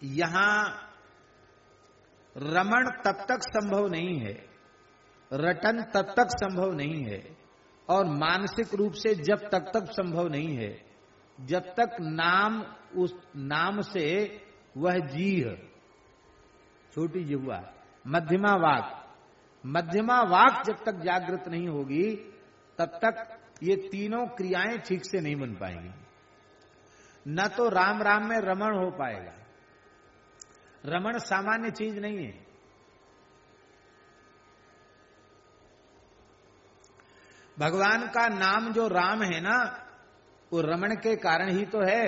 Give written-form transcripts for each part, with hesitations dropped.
यहां रमण तब तक संभव नहीं है, रटन तब तक संभव नहीं है, और मानसिक रूप से जब तक संभव नहीं है जब तक नाम, उस नाम से वह जीह, छोटी जिह्वा, मध्यमा वाक जब तक जागृत नहीं होगी तब तक ये तीनों क्रियाएं ठीक से नहीं बन पाएंगी। न तो राम राम में रमण हो पाएगा। रमण सामान्य चीज नहीं है। भगवान का नाम जो राम है ना, वो रमण के कारण ही तो है।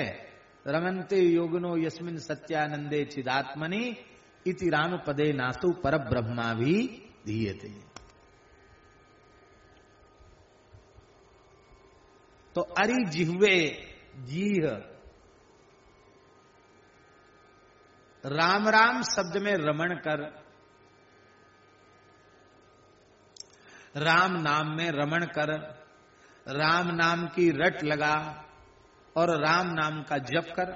रमन्ते योगनो यस्मिन् सत्यानंदे चिदात्मनि इति राम पदे नासु पर ब्रह्मा भी धीयते। तो अरि जिह्वे, जीह, राम राम शब्द में रमण कर, राम नाम में रमण कर, राम नाम की रट लगा और राम नाम का जप कर।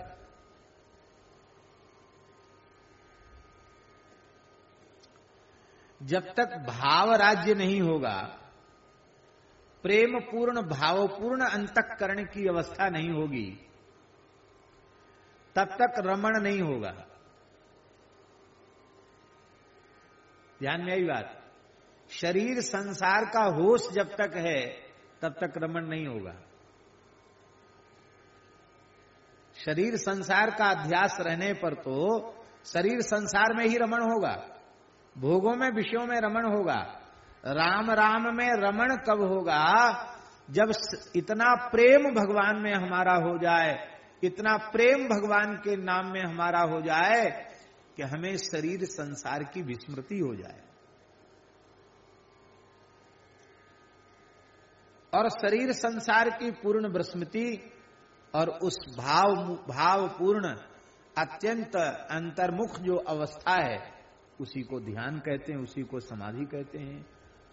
जब तक भाव राज्य नहीं होगा, प्रेम पूर्ण भावपूर्ण अंतःकरण की अवस्था नहीं होगी, तब तक रमण नहीं होगा। ध्यान में आई बात। शरीर संसार का होश जब तक है तब तक रमण नहीं होगा। शरीर संसार का अध्यास रहने पर तो शरीर संसार में ही रमण होगा, भोगों में, विषयों में रमण होगा। राम राम में रमण कब होगा? जब इतना प्रेम भगवान में हमारा हो जाए, इतना प्रेम भगवान के नाम में हमारा हो जाए कि हमें शरीर संसार की विस्मृति हो जाए। और शरीर संसार की पूर्ण विस्मृति और उस भावपूर्ण अत्यंत अंतर्मुख जो अवस्था है, उसी को ध्यान कहते हैं, उसी को समाधि कहते हैं,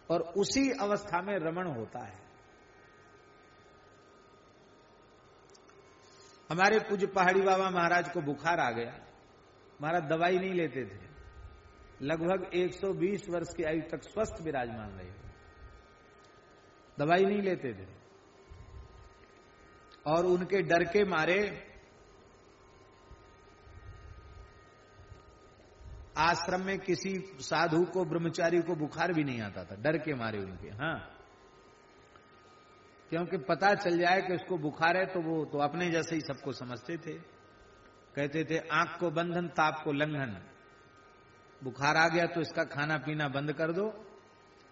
और उसी अवस्था में रमण होता है। हमारे पूज्य पहाड़ी बाबा महाराज को बुखार आ गया। महाराज दवाई नहीं लेते थे, लगभग 120 वर्ष की आयु तक स्वस्थ विराजमान रहे, दवाई नहीं लेते थे। और उनके डर के मारे आश्रम में किसी साधु को, ब्रह्मचारी को बुखार भी नहीं आता था, डर के मारे उनके। हाँ, क्योंकि पता चल जाए कि उसको बुखार है तो वो तो अपने जैसे ही सबको समझते थे। कहते थे आंख को बंधन, ताप को लंघन। बुखार आ गया तो इसका खाना पीना बंद कर दो,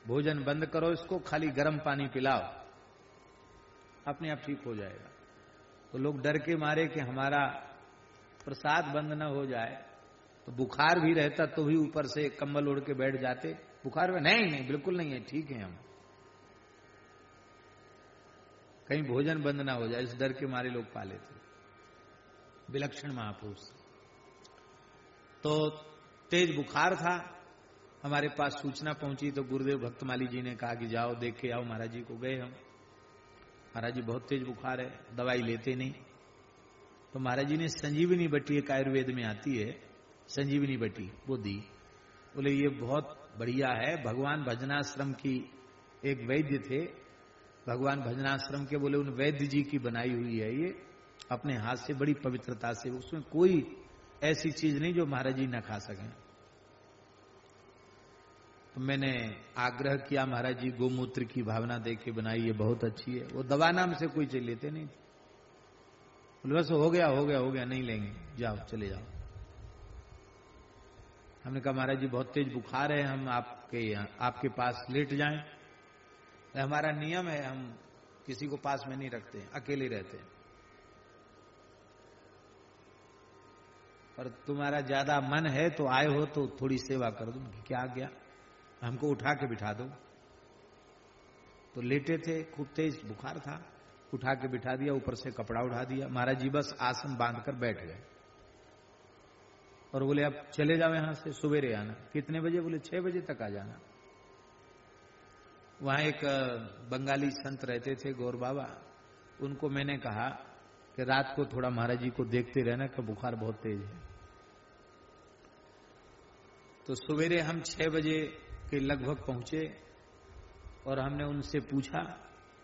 भोजन बंद करो, इसको खाली गर्म पानी पिलाओ, अपने आप ठीक हो जाएगा। तो लोग डर के मारे कि हमारा प्रसाद बंद न हो जाए, तो बुखार भी रहता तो भी ऊपर से कंबल ओढ़ के बैठ जाते। बुखार में नहीं बिल्कुल नहीं है, ठीक है हम, कहीं भोजन बंद ना हो जाए, इस डर के मारे लोग पाले थे। विलक्षण महापुरुष। तो तेज बुखार था, हमारे पास सूचना पहुंची तो गुरुदेव भक्तमाली जी ने कहा कि जाओ देख के आओ महाराज जी को। गए हम, महाराज जी बहुत तेज बुखार है, दवाई लेते नहीं। तो महाराज जी ने संजीवनी बट्टी, एक आयुर्वेद में आती है संजीवनी बट्टी, वो दी। बोले ये बहुत बढ़िया है, भगवान भजनाश्रम की एक वैद्य थे, भगवान भजनाश्रम के, बोले उन वैद्य जी की बनाई हुई है ये, अपने हाथ से बड़ी पवित्रता से, उसमें कोई ऐसी चीज नहीं जो महाराज जी न खा सकें। तो मैंने आग्रह किया, महाराज जी गोमूत्र की भावना देख के बनाई, ये बहुत अच्छी है। वो दवा नाम से कोई चीज लेते नहीं थे। बोले बस हो गया, नहीं लेंगे, जाओ चले जाओ। हमने कहा महाराज जी बहुत तेज बुखार है, हम आपके पास लेट जाएं। हमारा नियम है, हम किसी को पास में नहीं रखते, अकेले रहते हैं। पर तुम्हारा ज्यादा मन है तो आए हो तो थोड़ी सेवा कर दो। क्या गया, हमको उठा के बिठा दो। तो लेटे थे, खूब तेज बुखार था, उठा के बिठा दिया, ऊपर से कपड़ा उठा दिया। महाराज जी बस आसन बांधकर बैठ गए और बोले अब चले जाओ यहां से, सवेरे आना। कितने बजे? बोले 6 बजे तक आ जाना। वहां एक बंगाली संत रहते थे, गौर बाबा, उनको मैंने कहा कि रात को थोड़ा महाराज जी को देखते रहना कि बुखार बहुत तेज है। तो सवेरे हम 6 बजे के लगभग पहुंचे और हमने उनसे पूछा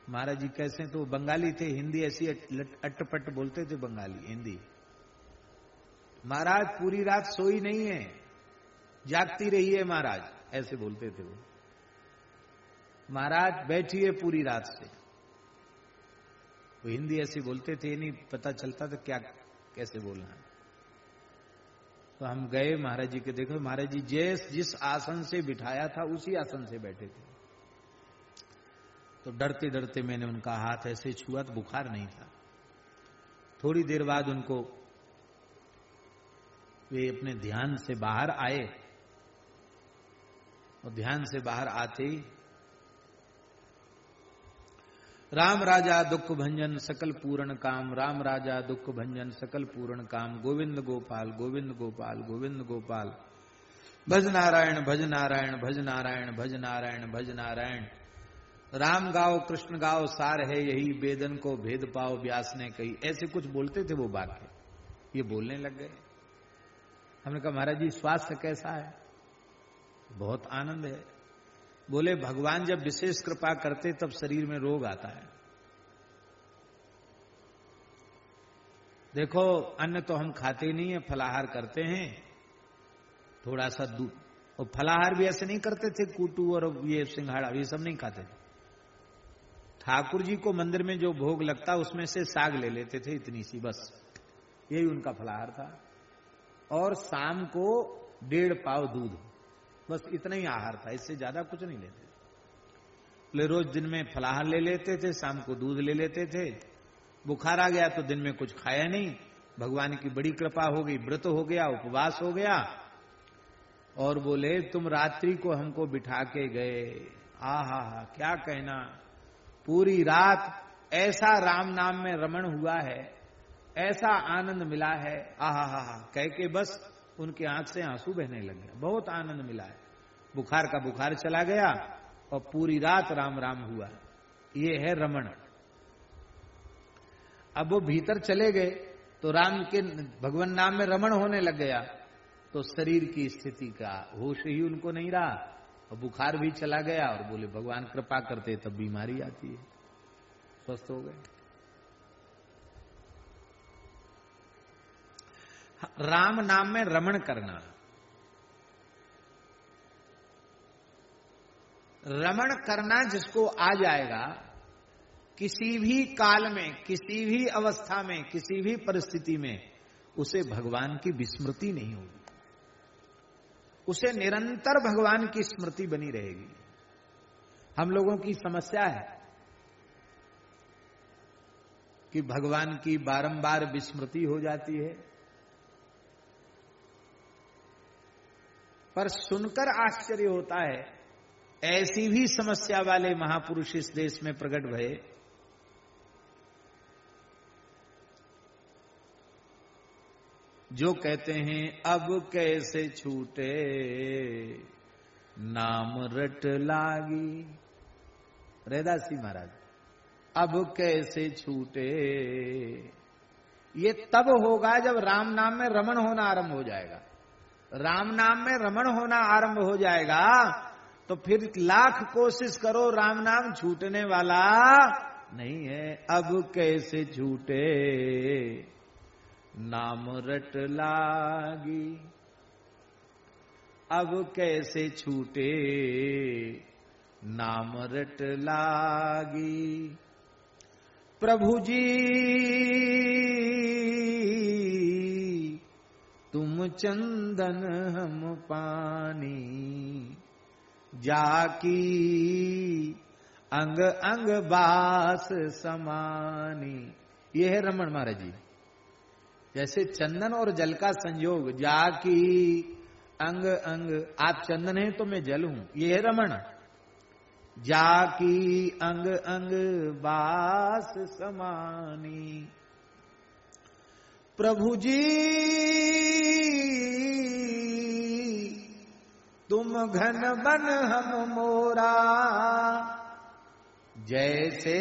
महाराज जी कैसे, तो बंगाली थे, हिंदी ऐसी अट्टपट्ट बोलते थे, बंगाली हिंदी। महाराज पूरी रात सोई नहीं है, जागती रही है महाराज, ऐसे बोलते थे वो। महाराज बैठिए पूरी रात से, वो हिंदी ऐसी बोलते थे, नहीं पता चलता था क्या कैसे बोलना है। तो हम गए महाराज जी के, देखो महाराज जी जिस आसन से बिठाया था उसी आसन से बैठे थे। तो डरते डरते मैंने उनका हाथ ऐसे छुआ तो बुखार नहीं था। थोड़ी देर बाद उनको, वे अपने ध्यान से बाहर आए और ध्यान से बाहर आते ही राम राजा दुख भंजन सकल पूर्ण काम, राम राजा दुख भंजन सकल पूर्ण काम, गोविंद गोपाल गोविंद गोपाल गोविंद गोपाल, भज नारायण भज नारायण भज नारायण भज नारायण भज नारायण, राम गाओ कृष्ण गाओ सार है यही, वेदन को भेद पाओ व्यास ने कही। ऐसे कुछ बोलते थे वो वाक्य, ये बोलने लग गए। हमने कहा महाराज जी स्वास्थ्य कैसा है? बहुत आनंद है। बोले भगवान जब विशेष कृपा करते तब शरीर में रोग आता है। देखो अन्न तो हम खाते नहीं है, फलाहार करते हैं थोड़ा सा दूध, और फलाहार भी ऐसे नहीं करते थे, कूटू और ये सिंघाड़ा ये सब नहीं खाते थे। ठाकुर जी को मंदिर में जो भोग लगता उसमें से साग ले लेते थे, इतनी सी बस, यही उनका फलाहार था। और शाम को 1.5 पाव दूध, बस इतना ही आहार था, इससे ज्यादा कुछ नहीं लेते। ले रोज दिन में फलाहार ले लेते थे, शाम को दूध ले लेते थे। बुखार आ गया तो दिन में कुछ खाया नहीं, भगवान की बड़ी कृपा हो गई, व्रत हो गया, उपवास हो गया। और बोले तुम रात्रि को हमको बिठा के गए, आहा हा क्या कहना, पूरी रात ऐसा राम नाम में रमण हुआ है, ऐसा आनंद मिला है, आहा हा कह के बस उनके आंख से आंसू बहने लग गया। बहुत आनंद मिला है, बुखार का बुखार चला गया और पूरी रात राम राम हुआ। ये है रमण। अब वो भीतर चले गए तो राम के भगवान नाम में रमण होने लग गया, तो शरीर की स्थिति का होश ही उनको नहीं रहा और बुखार भी चला गया। और बोले भगवान कृपा करते तब बीमारी आती है, स्वस्थ हो गए। राम नाम में रमण करना, रमण करना जिसको आ जाएगा, किसी भी काल में, किसी भी अवस्था में, किसी भी परिस्थिति में उसे भगवान की विस्मृति नहीं होगी, उसे निरंतर भगवान की स्मृति बनी रहेगी। हम लोगों की समस्या है कि भगवान की बारंबार विस्मृति हो जाती है, पर सुनकर आश्चर्य होता है, ऐसी भी समस्या वाले महापुरुष इस देश में प्रकट भये। जो कहते हैं अब कैसे छूटे नाम रट लागी, रैदास जी महाराज, अब कैसे छूटे, ये तब होगा जब राम नाम में रमण होना आरंभ हो जाएगा। राम नाम में रमण होना आरंभ हो जाएगा तो फिर लाख कोशिश करो, राम नाम छूटने वाला नहीं है। अब कैसे छूटे नाम रट लागी, अब कैसे छूटे नाम रट लागी, प्रभु जी तुम चंदन हम पानी, जाकी अंग अंग बास समानी। ये है रमण महाराज जी, जैसे चंदन और जल का संयोग, जाकी अंग अंग, आप चंदन हैं तो मैं जल हूं, ये है रमण। जाकी अंग अंग बास समानी, प्रभु जी तुम घन बन हम मोरा, जैसे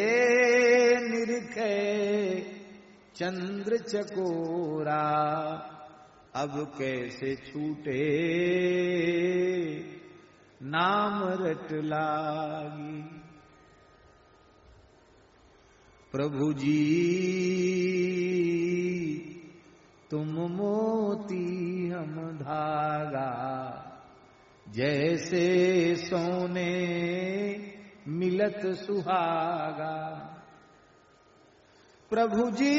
निरखे चंद्र चकोरा, अब कैसे छूटे नाम रट लागी। प्रभु जी तुम मोती हम धागा, जैसे सोने मिलत सुहागा। प्रभु जी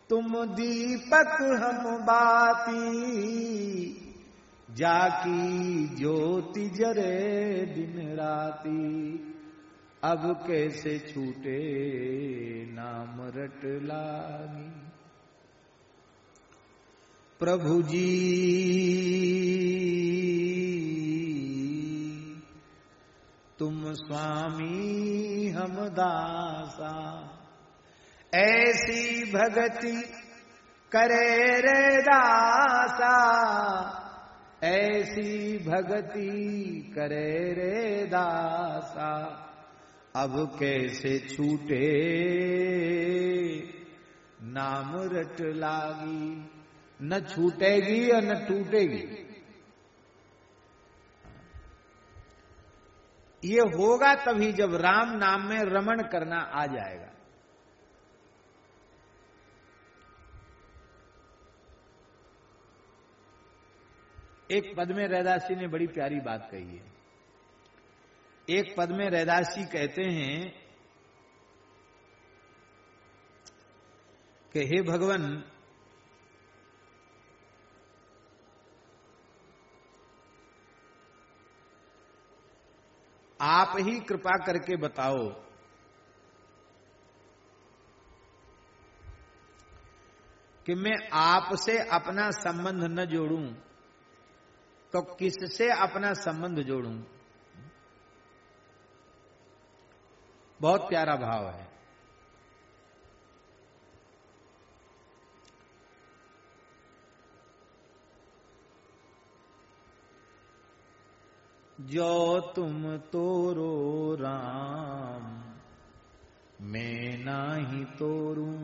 तुम दीपक हम बाती, जाकी ज्योति जरे दिन राती। अब कैसे छूटे नाम रट लागी। प्रभु जी तुम स्वामी हम दासा, ऐसी भगति करे रे दासा, ऐसी भगति करे रे दासा। अब कैसे छूटे नाम रट लागी। न छूटेगी और न टूटेगी। ये होगा तभी जब राम नाम में रमण करना आ जाएगा। एक पद में रैदासी ने बड़ी प्यारी बात कही है। एक पद में रैदासी कहते हैं कि हे भगवान, आप ही कृपा करके बताओ कि मैं आपसे अपना संबंध न जोड़ूं तो किससे अपना संबंध जोड़ूं। बहुत प्यारा भाव है। जो तुम तोरो राम मैं नाही तोरूं।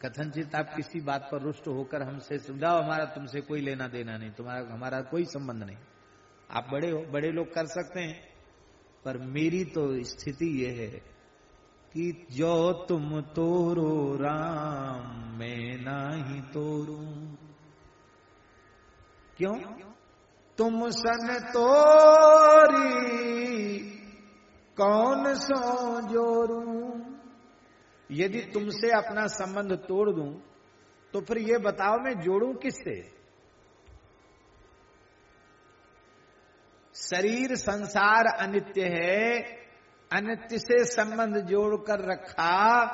कथनचित आप किसी बात पर रुष्ट होकर हमसे सुझाव, हमारा तुमसे कोई लेना देना नहीं, तुम्हारा हमारा कोई संबंध नहीं। आप बड़े हो, बड़े लोग कर सकते हैं, पर मेरी तो स्थिति यह है कि जो तुम तोरो राम मैं नाही तोरूं। क्यों? तुम सन तोरी कौन सो जोरूं। यदि तुमसे अपना संबंध तोड़ दूं तो फिर यह बताओ मैं जोड़ूं किससे। शरीर संसार अनित्य है, अनित्य से संबंध जोड़कर रखा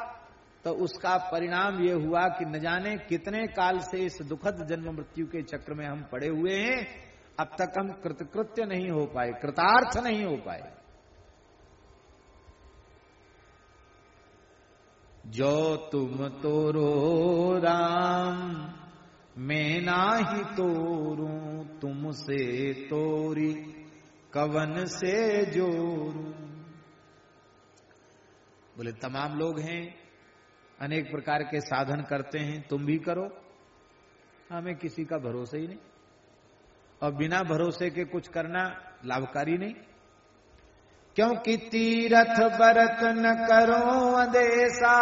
तो उसका परिणाम यह हुआ कि न जाने कितने काल से इस दुखद जन्म मृत्यु के चक्र में हम पड़े हुए हैं। अब तक हम कृतकृत्य नहीं हो पाए, कृतार्थ नहीं हो पाए। जो तुम तोरो राम मैं नाही तोरूं, तुमसे तोरी कवन से जोरूं। बोले तमाम लोग हैं, अनेक प्रकार के साधन करते हैं, तुम भी करो, हमें किसी का भरोसा ही नहीं, और बिना भरोसे के कुछ करना लाभकारी नहीं। क्योंकि तीरथ बरत न करो अंदेशा,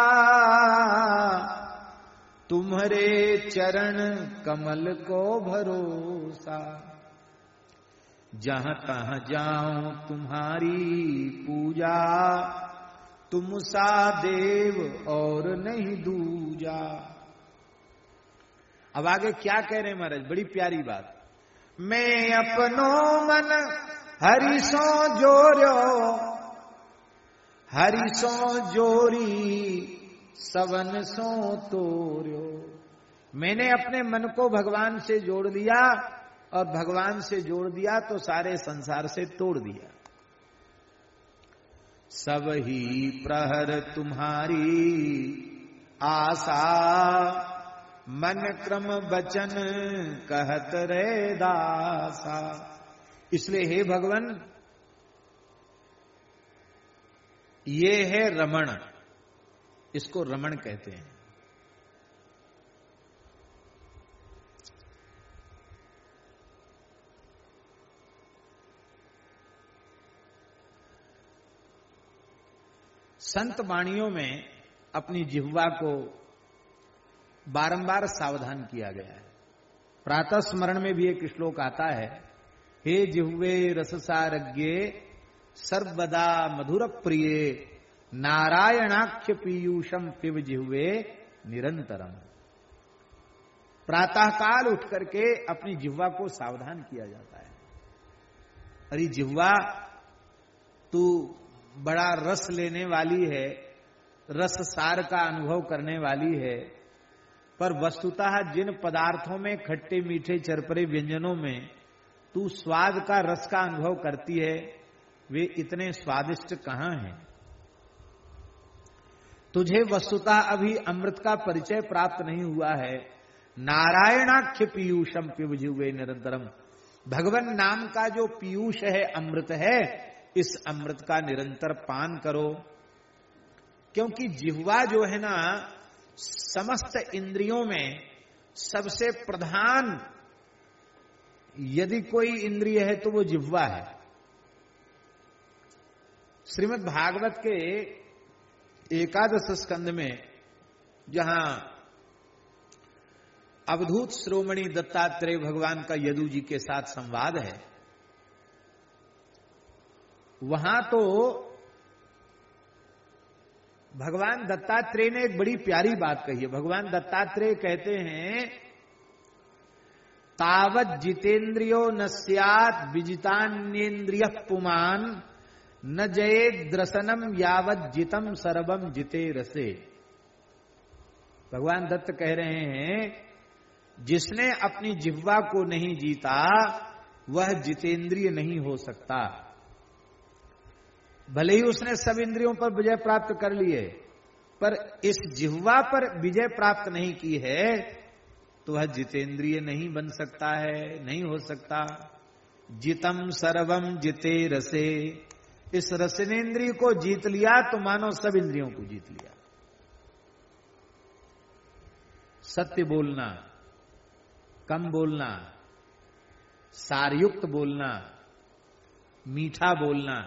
तुम्हारे चरण कमल को भरोसा। जहां तहां जाऊं तुम्हारी पूजा, तुम सा देव और नहीं दूजा। अब आगे क्या कह रहे हैं महाराज, बड़ी प्यारी बात। मैं अपनो मन हरि सो जोर्यो, हरि सो जोरी सवन सो तोर्यो। मैंने अपने मन को भगवान से जोड़ दिया, और भगवान से जोड़ दिया तो सारे संसार से तोड़ दिया। सब ही प्रहर तुम्हारी आशा, मन क्रम बचन कहत रे दासा। इसलिए हे भगवान, ये है रमण, इसको रमण कहते हैं। संत वाणियों में अपनी जिह्वा को बारंबार सावधान किया गया है। प्रातः स्मरण में भी एक श्लोक आता है, हे जिह्वे रससारज्ञे सर्वदा मधुर प्रिये नारायणाख्य पीयूषम पिब जिह्वे निरंतरम। प्रातः काल उठ करके अपनी जिह्वा को सावधान किया जाता है। अरे जिह्वा, तू बड़ा रस लेने वाली है, रस सार का अनुभव करने वाली है, पर वस्तुतः जिन पदार्थों में खट्टे मीठे चरपरे व्यंजनों में तू स्वाद का रस का अनुभव करती है, वे इतने स्वादिष्ट कहां हैं। तुझे वस्तुतः अभी अमृत का परिचय प्राप्त नहीं हुआ है। नारायणाख्य पीयूषम पिब जिह्वे निरंतरम। भगवान नाम का जो पीयूष है, अमृत है, इस अमृत का निरंतर पान करो। क्योंकि जिह्वा जो है ना, समस्त इंद्रियों में सबसे प्रधान यदि कोई इंद्रिय है तो वो जिह्वा है। श्रीमद् भागवत के 11 स्कंद में जहां अवधूत श्रोमणी दत्तात्रेय भगवान का यदु जी के साथ संवाद है, वहां तो भगवान दत्तात्रेय ने एक बड़ी प्यारी बात कही है। भगवान दत्तात्रेय कहते हैं, तावत जितेंद्रियो न स्यात् विजितान्येन्द्रिय पुमान न जये द्रसनम यावत जितम सर्वम जिते रसे। भगवान दत्त कह रहे हैं, जिसने अपनी जिह्वा को नहीं जीता वह जितेंद्रिय नहीं हो सकता। भले ही उसने सब इंद्रियों पर विजय प्राप्त कर लिए, पर इस जिह्वा पर विजय प्राप्त नहीं की है तो वह जितेंद्रिय नहीं बन सकता है, नहीं हो सकता। जितम सर्वम जिते रसे। इस रसनेन्द्रिय को जीत लिया तो मानो सब इंद्रियों को जीत लिया। सत्य बोलना, कम बोलना, सारयुक्त बोलना, मीठा बोलना,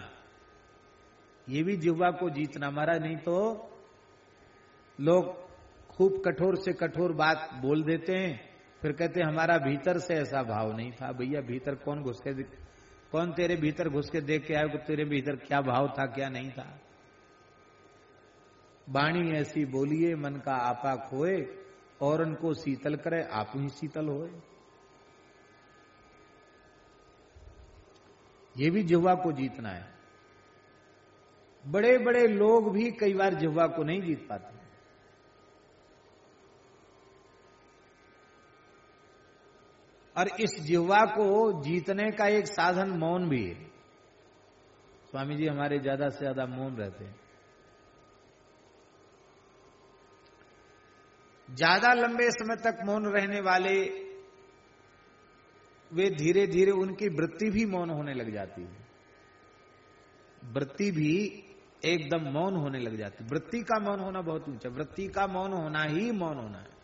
ये भी जिह्वा को जीतना। हमारा नहीं तो लोग खूब कठोर से कठोर बात बोल देते हैं, फिर कहते हैं हमारा भीतर से ऐसा भाव नहीं था। भैया भीतर कौन तेरे भीतर घुस के देख के आया कि तेरे भीतर क्या भाव था क्या नहीं था। वाणी ऐसी बोलिए मन का आपा खोए, और उनको शीतल करे आप ही शीतल होए। ये भी जिह्वा को जीतना है। बड़े बड़े लोग भी कई बार जिह्वा को नहीं जीत पाते। और इस जिह्वा को जीतने का एक साधन मौन भी है। स्वामी जी हमारे ज्यादा से ज्यादा मौन रहते हैं। ज्यादा लंबे समय तक मौन रहने वाले वे धीरे धीरे उनकी वृत्ति भी मौन होने लग जाती है। वृत्ति भी एकदम मौन होने लग जाती है। वृत्ति का मौन होना बहुत ऊंचा। वृत्ति का मौन होना ही मौन होना है।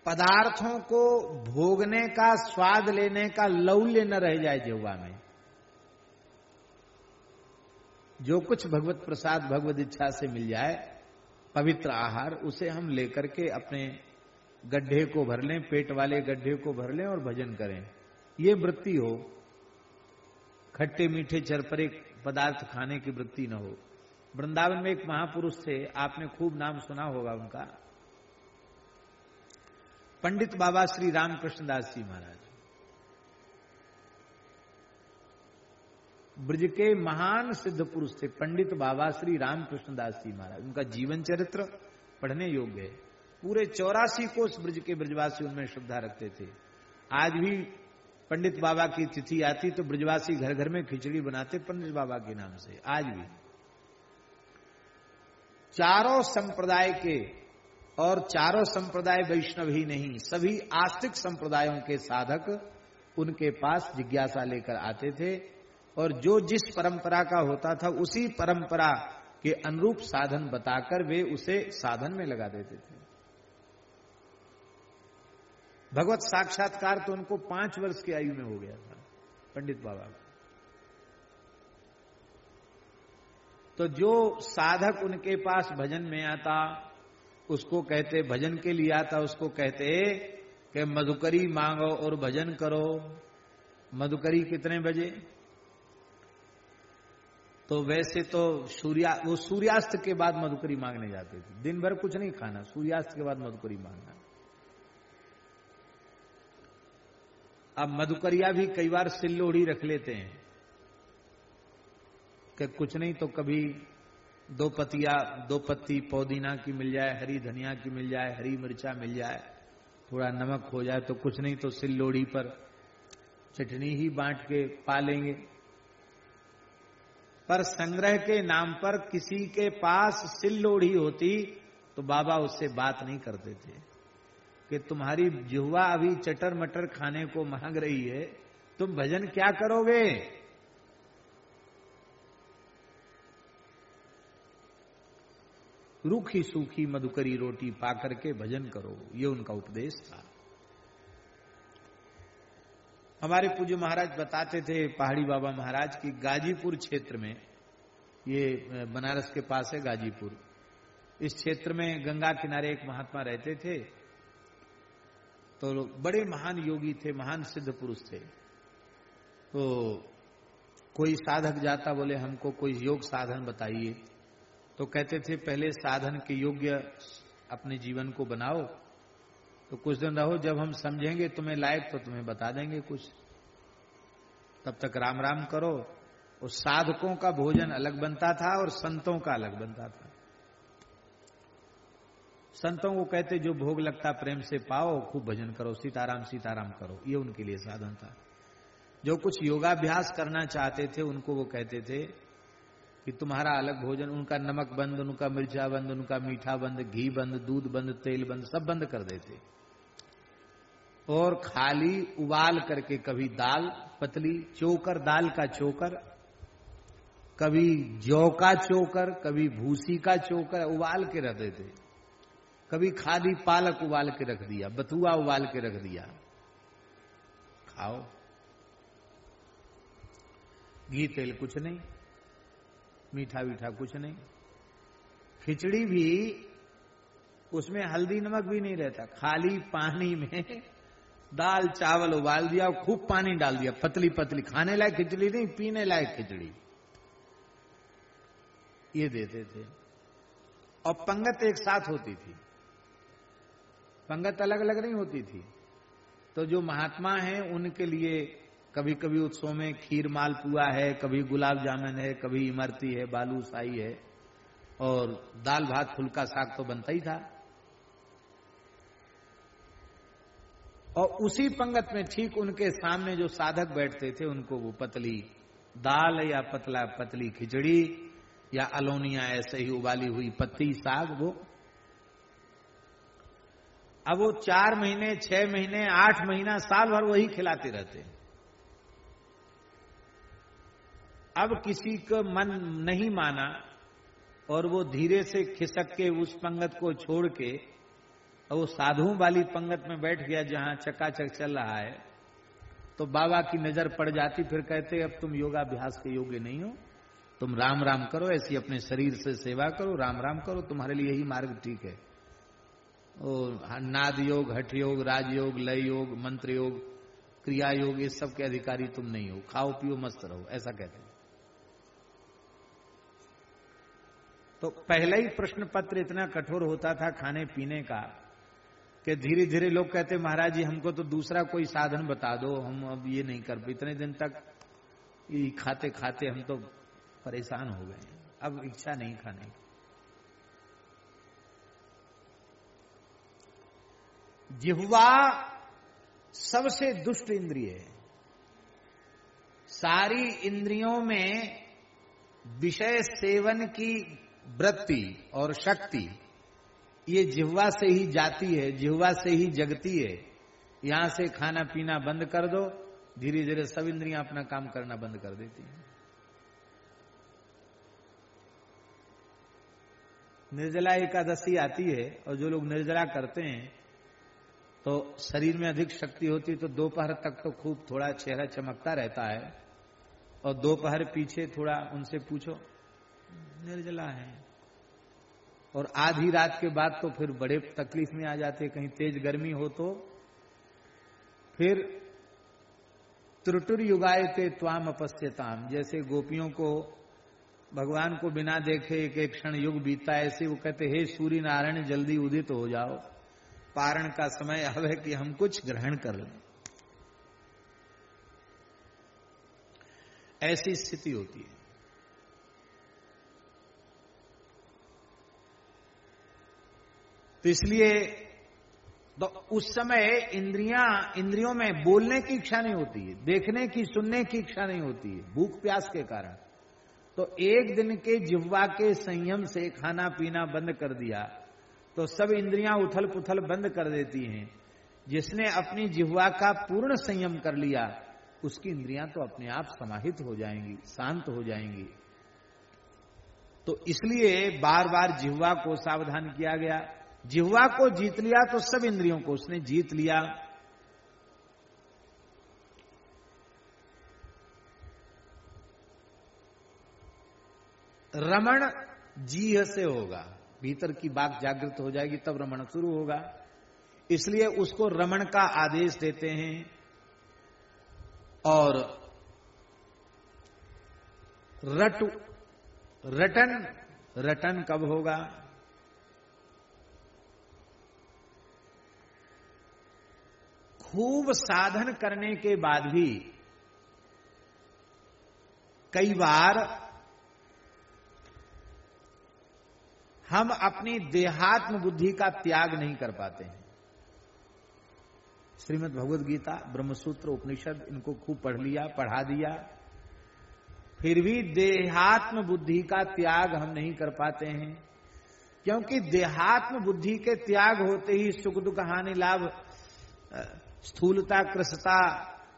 पदार्थों को भोगने का, स्वाद लेने का लौल्य न रह जाए जिह्वा में। जो कुछ भगवत प्रसाद भगवत इच्छा से मिल जाए, पवित्र आहार, उसे हम लेकर के अपने गड्ढे को भर लें, पेट वाले गड्ढे को भर लें और भजन करें। ये वृत्ति हो। खट्टे मीठे चरपरे पदार्थ खाने की वृत्ति न हो। वृंदावन में एक महापुरुष थे, आपने खूब नाम सुना होगा उनका, पंडित बाबा श्री रामकृष्ण दास जी महाराज। ब्रज के महान सिद्ध पुरुष थे पंडित बाबा श्री रामकृष्ण दास जी महाराज। उनका जीवन चरित्र पढ़ने योग्य है। पूरे 84 कोस ब्रज के ब्रजवासी उनमें श्रद्धा रखते थे। आज भी पंडित बाबा की तिथि आती तो ब्रजवासी घर घर में खिचड़ी बनाते पंडित बाबा के नाम से। आज भी चारों संप्रदाय के, और चारों संप्रदाय वैष्णव ही नहीं, सभी आस्तिक संप्रदायों के साधक उनके पास जिज्ञासा लेकर आते थे और जो जिस परंपरा का होता था उसी परंपरा के अनुरूप साधन बताकर वे उसे साधन में लगा देते थे। भगवत साक्षात्कार तो उनको 5 वर्ष की आयु में हो गया था पंडित बाबा को। तो जो साधक उनके पास भजन में आता उसको कहते, भजन के लिए आता उसको कहते कि मधुकरी मांगो और भजन करो। मधुकरी कितने बजे? तो वैसे तो वो सूर्यास्त के बाद मधुकरी मांगने जाते थे। दिन भर कुछ नहीं खाना, सूर्यास्त के बाद मधुकरी मांगना। अब मधुकरिया भी कई बार सिल्लोड़ी रख लेते हैं कि कुछ नहीं तो कभी 2 पत्ती पुदीना की मिल जाए, हरी धनिया की मिल जाए, हरी मिर्चा मिल जाए, थोड़ा नमक हो जाए, तो कुछ नहीं तो सिल्लोड़ी पर चटनी ही बांट के पा लेंगे। पर संग्रह के नाम पर किसी के पास सिल्लोड़ी होती तो बाबा उससे बात नहीं करते थे कि तुम्हारी जिह्वा अभी चटर मटर खाने को मांग रही है, तुम भजन क्या करोगे? रूखी सूखी मधुकरी रोटी पाकर के भजन करो, ये उनका उपदेश था। हमारे पूज्य महाराज बताते थे, पहाड़ी बाबा महाराज की गाजीपुर क्षेत्र में, ये बनारस के पास है गाजीपुर, इस क्षेत्र में गंगा किनारे एक महात्मा रहते थे। तो बड़े महान योगी थे, महान सिद्ध पुरुष थे। तो कोई साधक जाता, बोले हमको कोई योग साधन बताइए। तो कहते थे पहले साधन के योग्य अपने जीवन को बनाओ, तो कुछ दिन रहो, जब हम समझेंगे तुम्हें लायक तो तुम्हें बता देंगे कुछ, तब तक राम राम करो। और साधकों का भोजन अलग बनता था और संतों का अलग बनता था। संतों को कहते जो भोग लगता प्रेम से पाओ, खूब भजन करो, सीताराम सीताराम करो, ये उनके लिए साधन था। जो कुछ योगाभ्यास करना चाहते थे उनको वो कहते थे कि तुम्हारा अलग भोजन, उनका नमक बंद, उनका मिर्चा बंद, उनका मीठा बंद, घी बंद, दूध बंद, तेल बंद, सब बंद कर देते और खाली उबाल करके, कभी दाल पतली चोकर, दाल का चोकर, कभी जौ का चोकर, कभी भूसी का चोकर उबाल के रख देते, कभी खाली पालक उबाल के रख दिया, बथुआ उबाल के रख दिया, खाओ। घी तेल कुछ नहीं, मीठा वीठा कुछ नहीं। खिचड़ी भी उसमें हल्दी नमक भी नहीं रहता, खाली पानी में दाल चावल उबाल दिया और खूब पानी डाल दिया, पतली पतली, खाने लायक खिचड़ी नहीं, पीने लायक खिचड़ी, ये देते थे। और पंगत एक साथ होती थी, पंगत अलग अलग नहीं होती थी। तो जो महात्मा हैं उनके लिए कभी कभी उत्सव में खीर मालपुआ है, कभी गुलाब जामुन है, कभी इमरती है, बालूशाही है, और दाल भात फुल्का साग तो बनता ही था। और उसी पंगत में ठीक उनके सामने जो साधक बैठते थे उनको वो पतली दाल या पतली खिचड़ी या अलोनिया ऐसे ही उबाली हुई पत्ती साग, वो अब वो 4 महीने 6 महीने 8 महीना साल भर वही खिलाते रहते। अब किसी का मन नहीं माना और वो धीरे से खिसक के उस पंगत को छोड़ के और वो साधुओं वाली पंगत में बैठ गया जहां चकाचक चल रहा है। तो बाबा की नजर पड़ जाती, फिर कहते अब तुम योगाभ्यास के योग्य नहीं हो, तुम राम राम करो, ऐसी अपने शरीर से सेवा करो, राम राम करो, तुम्हारे लिए यही मार्ग ठीक है। और नाद योग, हठ योग, राजयोग, लय योग, मंत्र योग, क्रिया योग, ये सब के अधिकारी तुम नहीं हो, खाओ पियो मस्त रहो, ऐसा कहते। तो पहला ही प्रश्न पत्र इतना कठोर होता था खाने पीने का कि धीरे धीरे लोग कहते महाराज जी हमको तो दूसरा कोई साधन बता दो, हम अब ये नहीं कर पाए, इतने दिन तक ये खाते खाते हम तो परेशान हो गए, अब इच्छा नहीं खाने की। जिह्वा सबसे दुष्ट इंद्रिय है। सारी इंद्रियों में विषय सेवन की वृत्ति और शक्ति ये जिह्वा से ही जाती है, जिह्वा से ही जगती है। यहां से खाना पीना बंद कर दो, धीरे धीरे सब इंद्रियां अपना काम करना बंद कर देती हैं। निर्जला एकादशी आती है और जो लोग निर्जला करते हैं तो शरीर में अधिक शक्ति होती है, तो दोपहर तक तो खूब थोड़ा चेहरा चमकता रहता है, और दोपहर पीछे थोड़ा उनसे पूछो निर्जला है, और आधी रात के बाद तो फिर बड़े तकलीफ में आ जाते हैं। कहीं तेज गर्मी हो तो फिर त्रुटुर युगायते त्वाम अपस्यताम, जैसे गोपियों को भगवान को बिना देखे एक एक क्षण युग बीता, ऐसे वो कहते हे सूर्य नारायण जल्दी उदित हो जाओ, पारण का समय आवे कि हम कुछ ग्रहण कर लें। ऐसी स्थिति होती है। तो इसलिए तो उस समय इंद्रियों में बोलने की इच्छा नहीं होती है, देखने की सुनने की इच्छा नहीं होती है, भूख प्यास के कारण। तो एक दिन के जिह्वा के संयम से खाना पीना बंद कर दिया तो सब इंद्रियां उथल पुथल बंद कर देती हैं। जिसने अपनी जिह्वा का पूर्ण संयम कर लिया उसकी इंद्रियां तो अपने आप समाहित हो जाएंगी, शांत हो जाएंगी। तो इसलिए बार बार जिह्वा को सावधान किया गया। जिह्वा को जीत लिया तो सब इंद्रियों को उसने जीत लिया। रमण जीह से होगा, भीतर की बात जागृत हो जाएगी तब रमण शुरू होगा, इसलिए उसको रमण का आदेश देते हैं। और रटन कब होगा? खूब साधन करने के बाद भी कई बार हम अपनी देहात्म बुद्धि का त्याग नहीं कर पाते हैं। श्रीमद् भगवद गीता, ब्रह्मसूत्र, उपनिषद इनको खूब पढ़ लिया, पढ़ा दिया, फिर भी देहात्म बुद्धि का त्याग हम नहीं कर पाते हैं। क्योंकि देहात्म बुद्धि के त्याग होते ही सुख दुख हानि लाभ, स्थूलता कृशता,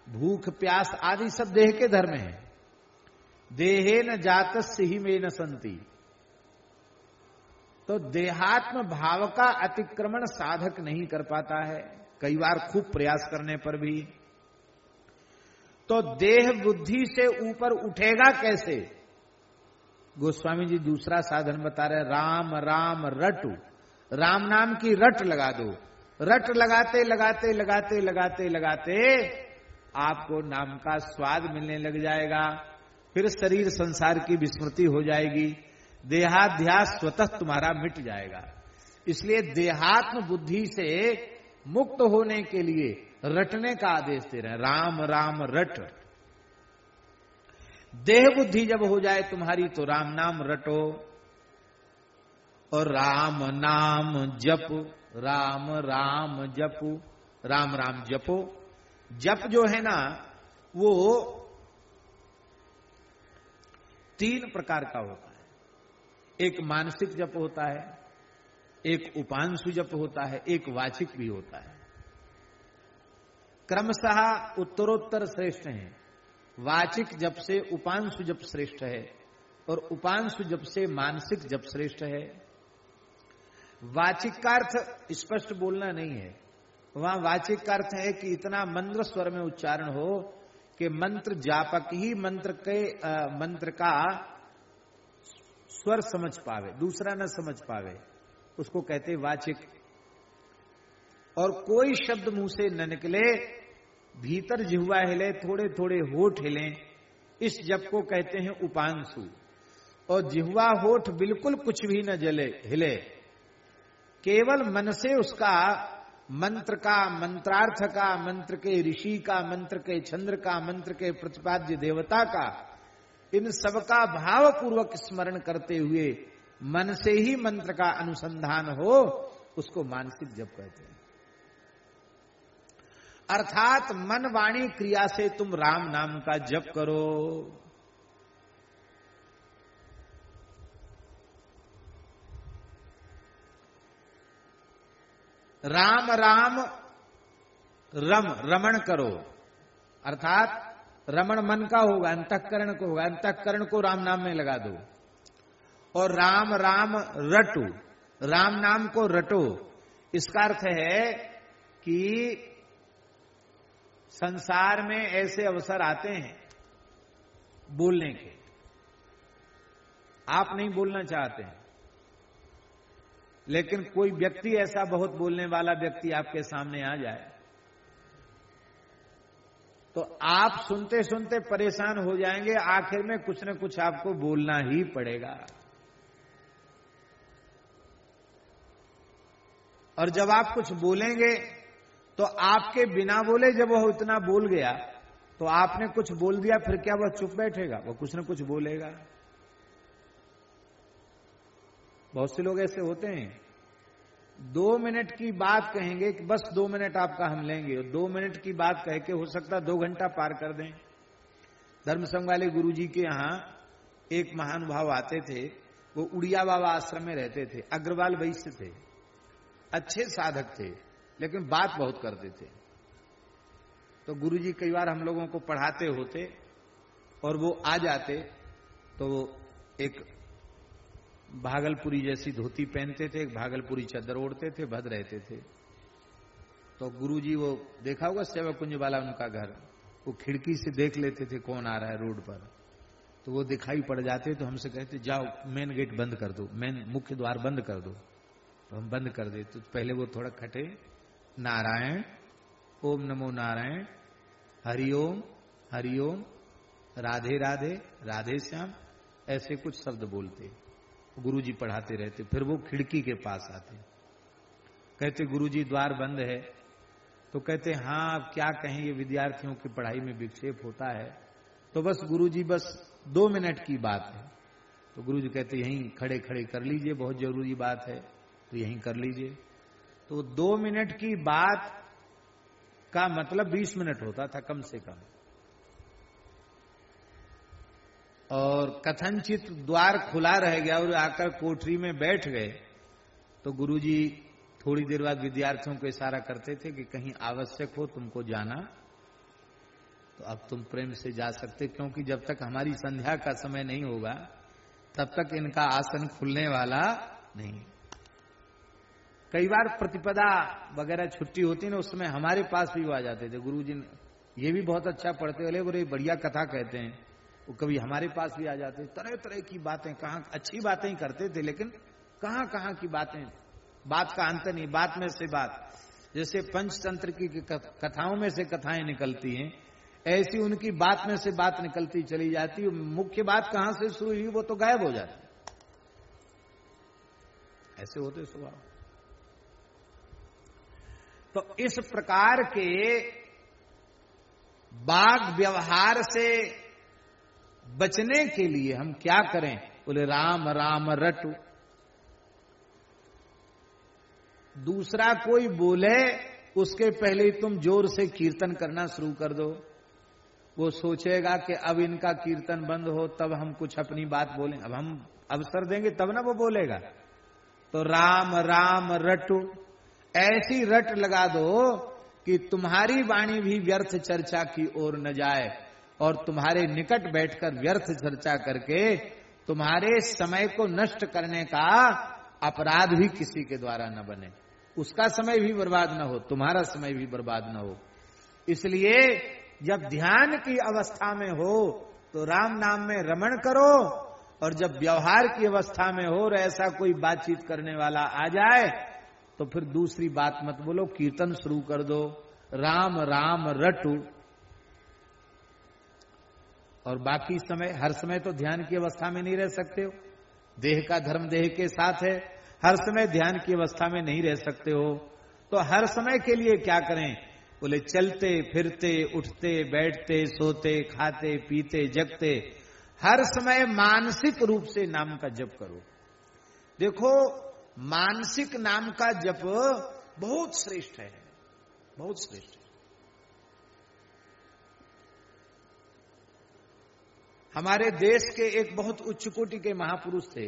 भूख प्यास आदि सब देह के धर्म हैं। देहे न जातस्य ही में न संति। तो देहात्म भाव का अतिक्रमण साधक नहीं कर पाता है, कई बार खूब प्रयास करने पर भी। तो देह बुद्धि से ऊपर उठेगा कैसे? गोस्वामी जी दूसरा साधन बता रहे, राम राम रटु, राम नाम की रट लगा दो। रट लगाते लगाते लगाते लगाते लगाते आपको नाम का स्वाद मिलने लग जाएगा, फिर शरीर संसार की विस्मृति हो जाएगी, देहाध्यास स्वतः तुम्हारा मिट जाएगा। इसलिए देहात्म बुद्धि से मुक्त होने के लिए रटने का आदेश दे रहे हैं, राम राम रट। देह बुद्धि जब हो जाए तुम्हारी तो राम नाम रटो, और राम नाम जप, राम राम जपो, राम राम जपो। जप जो है ना वो 3 प्रकार का होता है। एक मानसिक जप होता है, एक उपांशु जप होता है, एक वाचिक भी होता है। क्रमशः उत्तरोत्तर श्रेष्ठ है। वाचिक जप से उपांशु जप श्रेष्ठ है और उपांशु जप से मानसिक जप श्रेष्ठ है। वाचिक का अर्थ स्पष्ट बोलना नहीं है, वहां वाचिक का अर्थ है कि इतना मंत्र स्वर में उच्चारण हो कि मंत्र जापक ही मंत्र का स्वर समझ पावे, दूसरा न समझ पावे, उसको कहते वाचिक। और कोई शब्द मुंह से न निकले, भीतर जिह्वा हिले, थोड़े थोड़े होठ हिले, इस जप को कहते हैं उपांशु। और जिह्वा होठ बिल्कुल कुछ भी न हिले, केवल मन से उसका मंत्र का, मंत्रार्थ का, मंत्र के ऋषि का, मंत्र के चंद्र का, मंत्र के प्रतिपाद्य देवता का, इन सबका भाव पूर्वक स्मरण करते हुए मन से ही मंत्र का अनुसंधान हो, उसको मानसिक जप कहते हैं। अर्थात मन वाणी क्रिया से तुम राम नाम का जप करो। राम राम रमण करो, अर्थात रमण मन का होगा, अंतःकरण को होगा, अंतःकरण को राम नाम में लगा दो और राम राम रटो, राम नाम को रटो। इसका अर्थ है कि संसार में ऐसे अवसर आते हैं बोलने के, आप नहीं बोलना चाहते हैं, लेकिन कोई व्यक्ति ऐसा बहुत बोलने वाला व्यक्ति आपके सामने आ जाए तो आप सुनते सुनते परेशान हो जाएंगे, आखिर में कुछ न कुछ आपको बोलना ही पड़ेगा। और जब आप कुछ बोलेंगे तो आपके बिना बोले जब वह इतना बोल गया तो आपने कुछ बोल दिया, फिर क्या वह चुप बैठेगा? वह कुछ न कुछ बोलेगा। बहुत से लोग ऐसे होते हैं, 2 मिनट की बात कहेंगे कि बस 2 मिनट आपका हम लेंगे, और 2 मिनट की बात कह के हो सकता है 2 घंटा पार कर दें। धर्म संघ वाले गुरु जी के यहां एक महानुभाव आते थे, वो उड़िया बाबा आश्रम में रहते थे, अग्रवाल वैश्य थे, अच्छे साधक थे, लेकिन बात बहुत करते थे। तो गुरु जी कई बार हम लोगों को पढ़ाते होते और वो आ जाते तो वो एक भागलपुरी जैसी धोती पहनते थे, एक भागलपुरी चादर ओढ़ते थे, भद रहते थे। तो गुरुजी, वो देखा होगा सेवा कुंज वाला उनका घर, वो खिड़की से देख लेते थे कौन आ रहा है रोड पर, तो वो दिखाई पड़ जाते तो हमसे कहते जाओ मेन गेट बंद कर दो, मेन मुख्य द्वार बंद कर दो। तो हम बंद कर देते। तो पहले वो थोड़ा खटे, नारायण, ओम नमो नारायण, हरिओम हरिओम, राधे राधे, राधे श्याम, ऐसे कुछ शब्द बोलते। गुरुजी पढ़ाते रहते। फिर वो खिड़की के पास आते, कहते गुरुजी द्वार बंद है। तो कहते हाँ अब क्या कहें, ये विद्यार्थियों की पढ़ाई में विक्षेप होता है, तो बस गुरुजी बस 2 मिनट की बात है। तो गुरुजी कहते यहीं खड़े खड़े कर लीजिए, बहुत जरूरी बात है, तो यहीं कर लीजिए। तो 2 मिनट की बात का मतलब 20 मिनट होता था कम से कम। और कथनचित द्वार खुला रह गया और आकर कोठरी में बैठ गए तो गुरुजी थोड़ी देर बाद विद्यार्थियों को इशारा करते थे कि कहीं आवश्यक हो तुमको जाना तो अब तुम प्रेम से जा सकते, क्योंकि जब तक हमारी संध्या का समय नहीं होगा तब तक इनका आसन खुलने वाला नहीं। कई बार प्रतिपदा वगैरह छुट्टी होती ना, उसमें हमारे पास भी वो आ जाते थे। गुरुजी ये भी बहुत अच्छा पढ़ते वाले, बड़े बढ़िया कथा कहते हैं, वो कभी हमारे पास भी आ जाते। तरह तरह की बातें, कहाँ अच्छी बातें ही करते थे, लेकिन कहाँ कहाँ की बातें, बात का अंत नहीं, बात में से बात। जैसे पंचतंत्र की कथाओं में से कथाएं निकलती हैं, ऐसी उनकी बात में से बात निकलती चली जाती। मुख्य बात कहां से शुरू हुई वो तो गायब हो जाती। ऐसे होते स्वभाव। तो इस प्रकार के वाग व्यवहार से बचने के लिए हम क्या करें? बोले राम राम रटु। दूसरा कोई बोले उसके पहले ही तुम जोर से कीर्तन करना शुरू कर दो। वो सोचेगा कि अब इनका कीर्तन बंद हो तब हम कुछ अपनी बात बोलें, अब हम अवसर देंगे तब ना वो बोलेगा। तो राम राम रटु, ऐसी रट लगा दो कि तुम्हारी वाणी भी व्यर्थ चर्चा की ओर न जाए और तुम्हारे निकट बैठकर व्यर्थ चर्चा करके तुम्हारे समय को नष्ट करने का अपराध भी किसी के द्वारा न बने, उसका समय भी बर्बाद न हो, तुम्हारा समय भी बर्बाद न हो। इसलिए जब ध्यान की अवस्था में हो तो राम नाम में रमण करो, और जब व्यवहार की अवस्था में हो और ऐसा कोई बातचीत करने वाला आ जाए तो फिर दूसरी बात मत बोलो, कीर्तन शुरू कर दो, राम राम रटु। और बाकी समय, हर समय तो ध्यान की अवस्था में नहीं रह सकते हो, देह का धर्म देह के साथ है, हर समय ध्यान की अवस्था में नहीं रह सकते हो। तो हर समय के लिए क्या करें? बोले चलते फिरते उठते बैठते सोते खाते पीते जगते हर समय मानसिक रूप से नाम का जप करो। देखो मानसिक नाम का जप बहुत श्रेष्ठ है, बहुत श्रेष्ठ है। हमारे देश के एक बहुत उच्च कोटि के महापुरुष थे,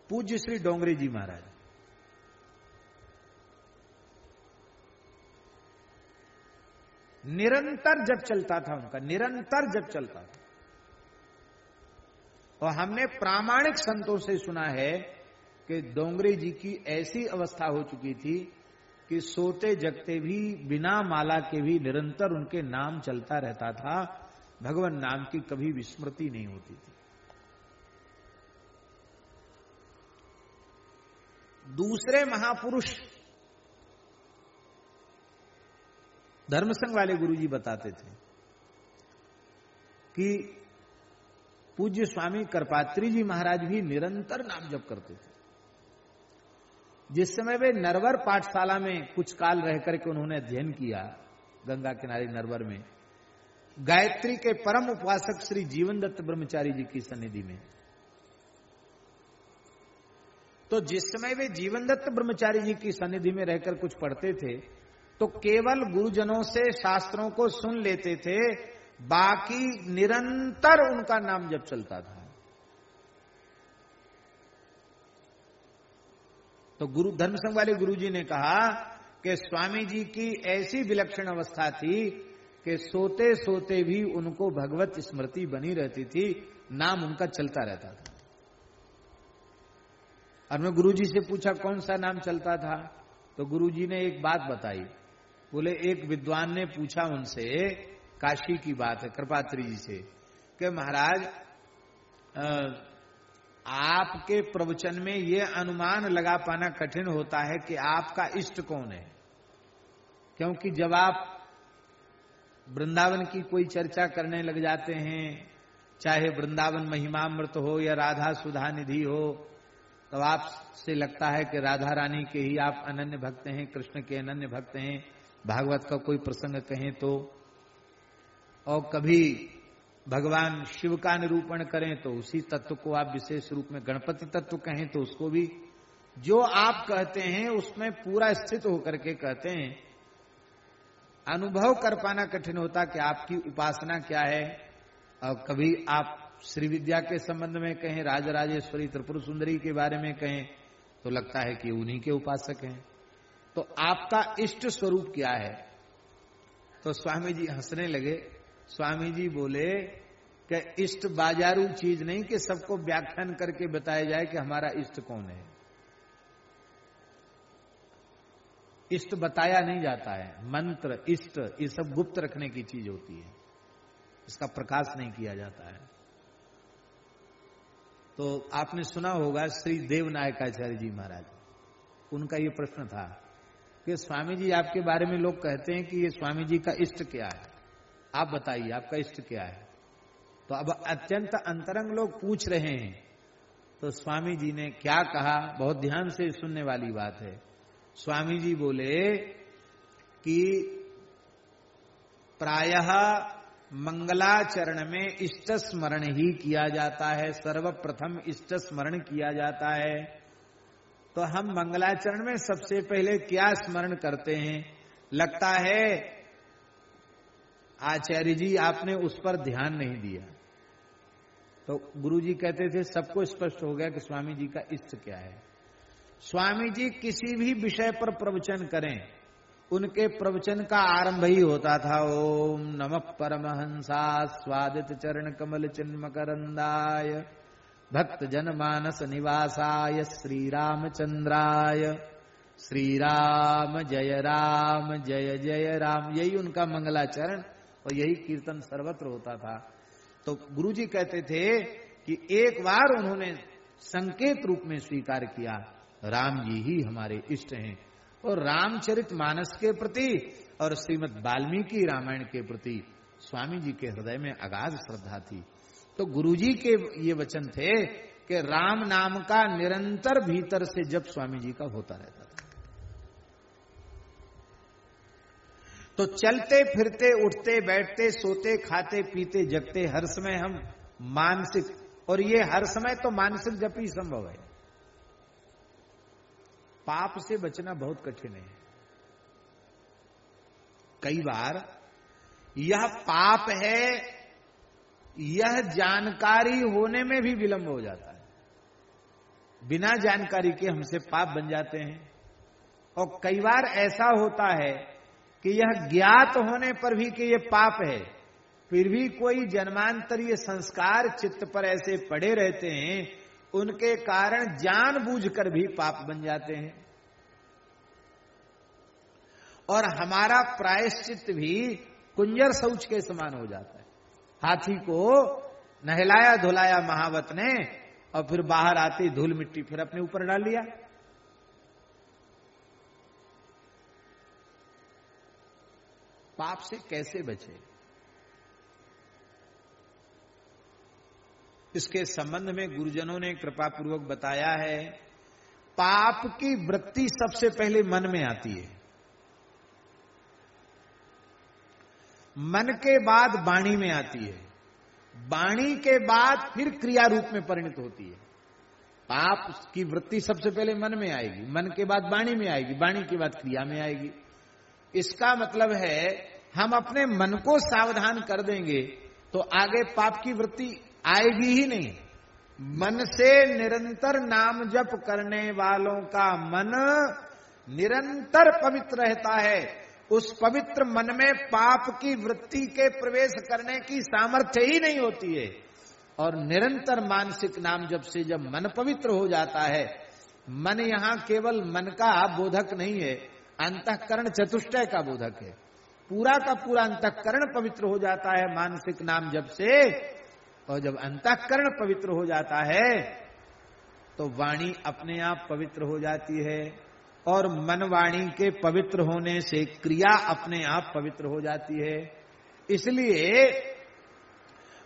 पूज्य श्री डोंगरे जी महाराज। निरंतर जप चलता था उनका, निरंतर जप चलता था। और हमने प्रामाणिक संतों से सुना है कि डोंगरे जी की ऐसी अवस्था हो चुकी थी कि सोते जगते भी बिना माला के भी निरंतर उनके नाम चलता रहता था, भगवान नाम की कभी विस्मृति नहीं होती थी। दूसरे महापुरुष धर्मसंघ वाले गुरुजी बताते थे कि पूज्य स्वामी करपात्री जी महाराज भी निरंतर नाम जप करते थे। जिस समय वे नरवर पाठशाला में कुछ काल रह करके उन्होंने अध्ययन किया, गंगा किनारे नरवर में, गायत्री के परम उपासक श्री जीवन दत्त ब्रह्मचारी जी की सन्निधि में, तो जिस समय वे जीवन दत्त ब्रह्मचारी जी की सन्निधि में रहकर कुछ पढ़ते थे तो केवल गुरुजनों से शास्त्रों को सुन लेते थे, बाकी निरंतर उनका नाम जप चलता था। तो गुरु धर्मसंघ वाले गुरुजी ने कहा कि स्वामी जी की ऐसी विलक्षण अवस्था थी कि सोते सोते भी उनको भगवत स्मृति बनी रहती थी, नाम उनका चलता रहता था। और मैं गुरुजी से पूछा कौन सा नाम चलता था, तो गुरुजी ने एक बात बताई। बोले एक विद्वान ने पूछा उनसे, काशी की बात है, कृपात्री जी से, कि महाराज आपके प्रवचन में यह अनुमान लगा पाना कठिन होता है कि आपका इष्ट कौन है, क्योंकि जब आप वृंदावन की कोई चर्चा करने लग जाते हैं, चाहे वृंदावन महिमामृत हो या राधा सुधा निधि हो, तो आपसे लगता है कि राधा रानी के ही आप अनन्य भक्त हैं, कृष्ण के अनन्य भक्त हैं। भागवत का कोई प्रसंग कहें तो, और कभी भगवान शिव का निरूपण करें तो उसी तत्व को आप विशेष रूप में गणपति तत्व कहें तो उसको भी, जो आप कहते हैं उसमें पूरा स्थित होकर के कहते हैं। अनुभव कर पाना कठिन होता कि आपकी उपासना क्या है। और कभी आप श्री विद्या के संबंध में कहें, राजराजेश्वरी त्रिपुर सुंदरी के बारे में कहें, तो लगता है कि उन्हीं के उपासक हैं। तो आपका इष्ट स्वरूप क्या है? तो स्वामी जी हंसने लगे। स्वामी जी बोले कि इष्ट बाजारू चीज नहीं कि सबको व्याख्यान करके बताया जाए कि हमारा इष्ट कौन है। इष्ट बताया नहीं जाता है। मंत्र, इष्ट, ये सब गुप्त रखने की चीज होती है, इसका प्रकाश नहीं किया जाता है। तो आपने सुना होगा श्री देवनायकाचार्य जी महाराज, उनका ये प्रश्न था कि स्वामी जी आपके बारे में लोग कहते हैं कि ये स्वामी जी का इष्ट क्या है, आप बताइए आपका इष्ट क्या है। तो अब अत्यंत अंतरंग लोग पूछ रहे हैं, तो स्वामी जी ने क्या कहा, बहुत ध्यान से सुनने वाली बात है। स्वामी जी बोले कि प्रायः मंगलाचरण में इष्ट स्मरण ही किया जाता है, सर्वप्रथम इष्ट स्मरण किया जाता है। तो हम मंगलाचरण में सबसे पहले क्या स्मरण करते हैं? लगता है आचार्य जी आपने उस पर ध्यान नहीं दिया। तो गुरुजी कहते थे सबको स्पष्ट हो गया कि स्वामी जी का इष्ट क्या है। स्वामी जी किसी भी विषय पर प्रवचन करें, उनके प्रवचन का आरंभ ही होता था ओम नमः परमहंसा स्वादित चरण कमल चिन्मकरंदाय भक्त जन मानस निवासाय श्री रामचंद्राय श्री राम जय जय राम। यही उनका मंगलाचरण और यही कीर्तन सर्वत्र होता था। तो गुरुजी कहते थे कि एक बार उन्होंने संकेत रूप में स्वीकार किया राम जी ही हमारे इष्ट हैं। और रामचरित मानस के प्रति और श्रीमद् वाल्मीकि रामायण के प्रति स्वामी जी के हृदय में अगाध श्रद्धा थी। तो गुरुजी के ये वचन थे कि राम नाम का निरंतर भीतर से जप स्वामी जी का होता रहता था। तो चलते फिरते उठते बैठते सोते खाते पीते जगते हर समय हम मानसिक, और ये हर समय तो मानसिक जप ही संभव है। पाप से बचना बहुत कठिन है। कई बार यह पाप है, यह जानकारी होने में भी विलंब हो जाता है। बिना जानकारी के हमसे पाप बन जाते हैं। और कई बार ऐसा होता है कि यह ज्ञात होने पर भी कि यह पाप है, फिर भी कोई जन्मांतरीय संस्कार चित्त पर ऐसे पड़े रहते हैं, उनके कारण जानबूझकर भी पाप बन जाते हैं। और हमारा प्रायश्चित भी कुंजर शौच के समान हो जाता है। हाथी को नहलाया धुलाया महावत ने, और फिर बाहर आती धूल मिट्टी फिर अपने ऊपर डाल लिया। पाप से कैसे बचे, इसके संबंध में गुरुजनों ने कृपा पूर्वक बताया है। पाप की वृत्ति सबसे पहले मन में आती है, मन के बाद वाणी में आती है, वाणी के बाद फिर क्रिया रूप में परिणत होती है। पाप की वृत्ति सबसे पहले मन में आएगी, मन के बाद वाणी में आएगी, वाणी के बाद क्रिया में आएगी। इसका मतलब है हम अपने मन को सावधान कर देंगे तो आगे पाप की वृत्ति आएगी ही नहीं। मन से निरंतर नाम जप करने वालों का मन निरंतर पवित्र रहता है। उस पवित्र मन में पाप की वृत्ति के प्रवेश करने की सामर्थ्य ही नहीं होती है। और निरंतर मानसिक नाम जप से जब मन पवित्र हो जाता है, मन यहां केवल मन का बोधक नहीं है, अंतःकरण चतुष्टय का बोधक है। पूरा का पूरा अंतःकरण पवित्र हो जाता है मानसिक नाम जप से। और जब अंतःकरण पवित्र हो जाता है तो वाणी अपने आप पवित्र हो जाती है, और मन वाणी के पवित्र होने से क्रिया अपने आप पवित्र हो जाती है। इसलिए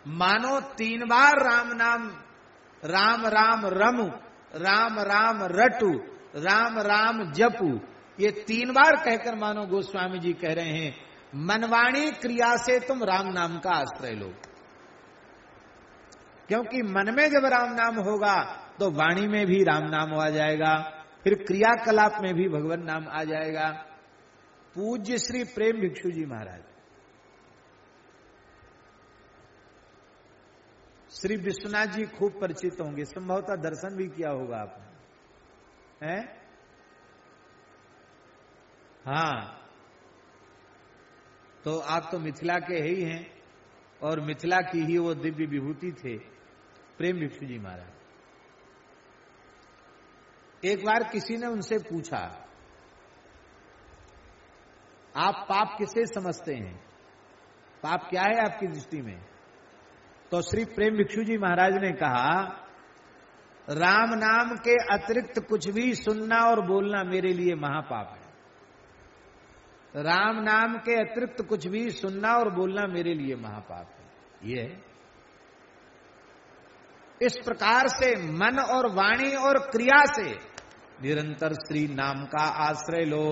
मानो 3 बार राम नाम, राम राम रमु, राम राम रटु, राम राम जपु, ये 3 बार कहकर मानो गोस्वामी जी कह रहे हैं मनवाणी क्रिया से तुम राम नाम का आश्रय लो। क्योंकि मन में जब राम नाम होगा तो वाणी में भी राम नाम आ जाएगा, फिर क्रियाकलाप में भी भगवान नाम आ जाएगा। पूज्य श्री प्रेम भिक्षु जी महाराज, श्री विश्वनाथ जी खूब परिचित होंगे, संभवतः दर्शन भी किया होगा आपने, हैं? हाँ, तो आप तो मिथिला के ही हैं, और मिथिला की ही वो दिव्य विभूति थे प्रेम भिक्षु जी महाराज। एक बार किसी ने उनसे पूछा, आप पाप किसे समझते हैं, पाप क्या है आपकी दृष्टि में? तो श्री प्रेम भिक्षु जी महाराज ने कहा, राम नाम के अतिरिक्त कुछ भी सुनना और बोलना मेरे लिए महापाप है। राम नाम के अतिरिक्त कुछ भी सुनना और बोलना मेरे लिए महापाप है। ये इस प्रकार से मन और वाणी और क्रिया से निरंतर श्री नाम का आश्रय लो।